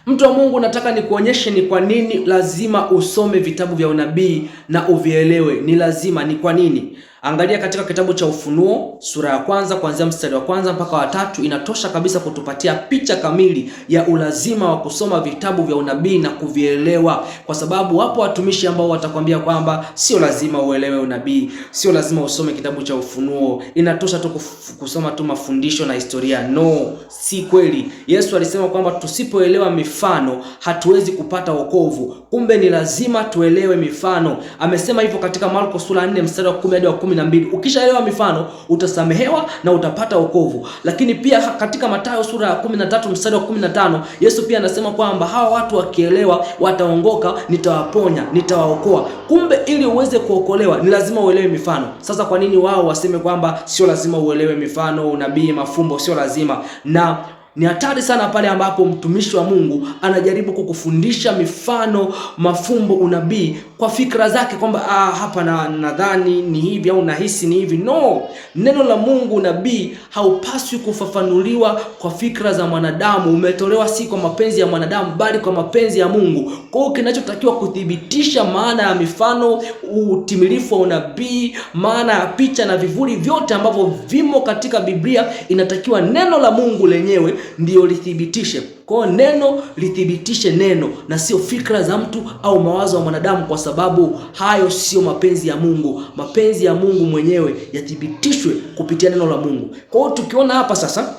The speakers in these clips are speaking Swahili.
Mtu wa Mungu, nataka nikuonyeshe ni kwa nini lazima usome vitabu vya unabii na uvielewe. Ni lazima. Ni kwa nini? Angalia katika kitabu cha Ufunuo sura ya kwanza kuanzia mstari wa kwanza mpaka wa 3, inatosha kabisa kutupatia picha kamili ya ulazima wa kusoma vitabu vya unabii na kuvielewa. Kwa sababu wapo watumishi ambao watakwambia kwamba sio lazima uelewe unabii, sio lazima usome kitabu cha Ufunuo, inatosha tu kusoma tu mafundisho na historia. No, si kweli. Yesu alisema kwamba tusipoelewa mifano hatuwezi kupata wokovu. Kumbe ni lazima tuelewe mifano. Amesema hivyo katika Marko sura 4 mstari wa 10 hadi wa 12. Ukishaelewa mifano utasamehewa na utapata wokovu. Lakini pia katika Mathayo sura ya 13 mstari wa 15, Yesu pia anasema kwamba hawa watu wakielewa wataongoka, nitawaponya, nitawaokoa. Kumbe ili uweze kuokolewa ni lazima uelewe mifano. Sasa kwa nini wao waseme kwamba sio lazima uelewe mifano, unabii, mafumbo sio lazima? Na ni hatari sana pale ambapo mtumishi wa Mungu anajaribu kukufundisha mifano, mafumbo, unabii kwa fikra zake kwamba hapa nadhani ni hivi au nahisi ni hivi. No, neno la Mungu, unabii haupaswi kufafanuliwa kwa fikra za mwanadamu. Umetolewa si kwa mapenzi ya mwanadamu bali kwa mapenzi ya Mungu. Kwa hiyo kinachotakiwa kuthibitisha maana ya mifano, utimilifu wa unabii, maana ya picha na vivuli vyote ambavyo vimo katika Biblia, inatakiwa neno la Mungu lenyewe ndio lithibitishe. Kwa neno lithibitishe neno na sio fikra za mtu au mawazo ya mwanadamu, kwa sababu hayo sio mapenzi ya Mungu. Mapenzi ya Mungu mwenyewe yathibitishwe kupitia neno la Mungu. Kwa hiyo tukiona hapa sasa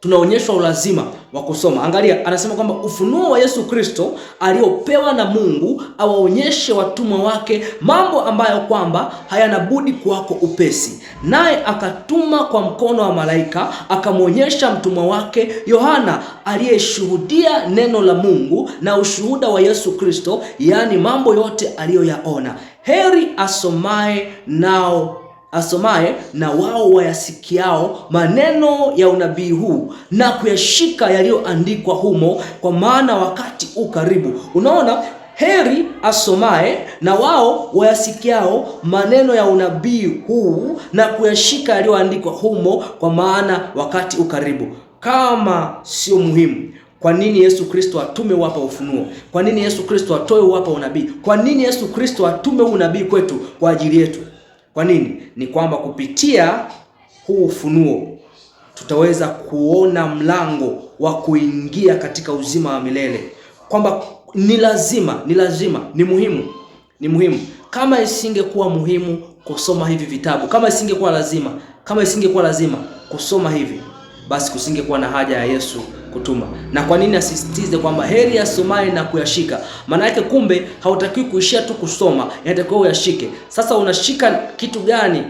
tunaonyeshwa ulazima wa kusoma. Angalia, anasema kwamba ufunuo wa Yesu Kristo aliopewa na Mungu awaonyeshe watumwa wake mambo ambayo kwamba hayana budi kuwako upesi. Naye akatuma kwa mkono wa malaika akamwonyesha mtumwa wake Yohana aliyeshuhudia neno la Mungu na ushuhuda wa Yesu Kristo, yaani mambo yote aliyoyaona. Heri asomaye na wao wayasikiao maneno ya unabii huu na kuyashika yaliyoandikwa humo, kwa maana wakati ukaribu. Unaona, heri asomaye na wao wayasikiao maneno ya unabii huu na kuyashika yaliyoandikwa humo, kwa maana wakati ukaribu. Kama sio muhimu, kwa nini Yesu Kristo atume wapa ufunuo? Kwa nini Yesu Kristo atoe wapa unabii? Kwa nini Yesu Kristo atume unabii kwetu kwa ajili yetu? Kwa nini? Ni kwamba kupitia huu ufunuo tutaweza kuona mlango wa kuingia katika uzima wa milele. Kwamba ni lazima, ni muhimu. Kama isingekuwa muhimu kusoma hivi vitabu, kama isingekuwa lazima kusoma hivi, basi kusingekuwa na haja ya Yesu kutuma. Na kwa nini asisitize kwamba heri asomaye na kuyashika? Maana yake kumbe hautakiwi kuishia tu kusoma, inatakiwa uyashike. Sasa unashika kitu gani?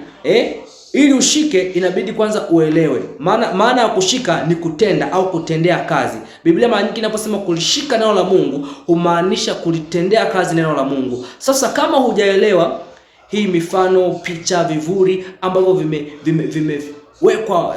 Ili ushike inabidi kwanza uelewe. Maana ya kushika ni kutenda au kutendea kazi. Biblia mara nyingi inaposema kulishika neno la Mungu humaanisha kulitendea kazi neno la Mungu. Sasa kama hujaelewa hii mifano, picha, vivuli ambavyo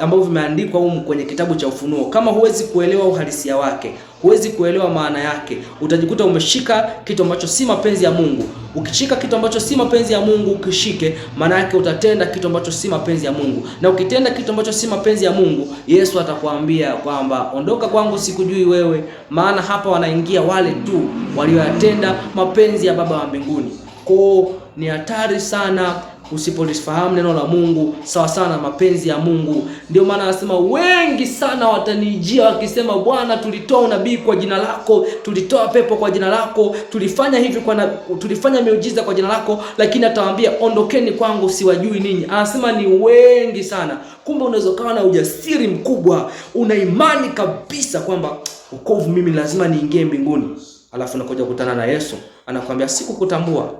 ambavyo vimeandikwa humu kwenye kitabu cha Ufunuo, kama huwezi kuelewa uhalisia wake, huwezi kuelewa maana yake, utajikuta umeshika kitu ambacho si mapenzi ya Mungu. Ukishika kitu ambacho si mapenzi ya Mungu, ukishike, maana yake utatenda kitu ambacho si mapenzi ya Mungu. Na ukitenda kitu ambacho si mapenzi ya Mungu, Yesu atakwambia kwamba ondoka kwangu, sikujui wewe, maana hapa wanaingia wale tu walioyatenda mapenzi ya Baba wa mbinguni. Kwa ni hatari sana usipolifahamu neno la Mungu sawa sana mapenzi ya Mungu. Ndio maana anasema wengi sana watanijia wakisema, Bwana, tulitoa unabii kwa jina lako, tulitoa pepo kwa jina lako, tulifanya miujiza kwa jina lako, lakini atawaambia ondokeni kwangu, siwajui ninyi. Anasema ni wengi sana. Kumbe unaweza kuwa na ujasiri mkubwa, una imani kabisa kwamba wokovu mimi lazima niingie mbinguni, alafu unakuja kukutana na Yesu anakuambia sikukutambua.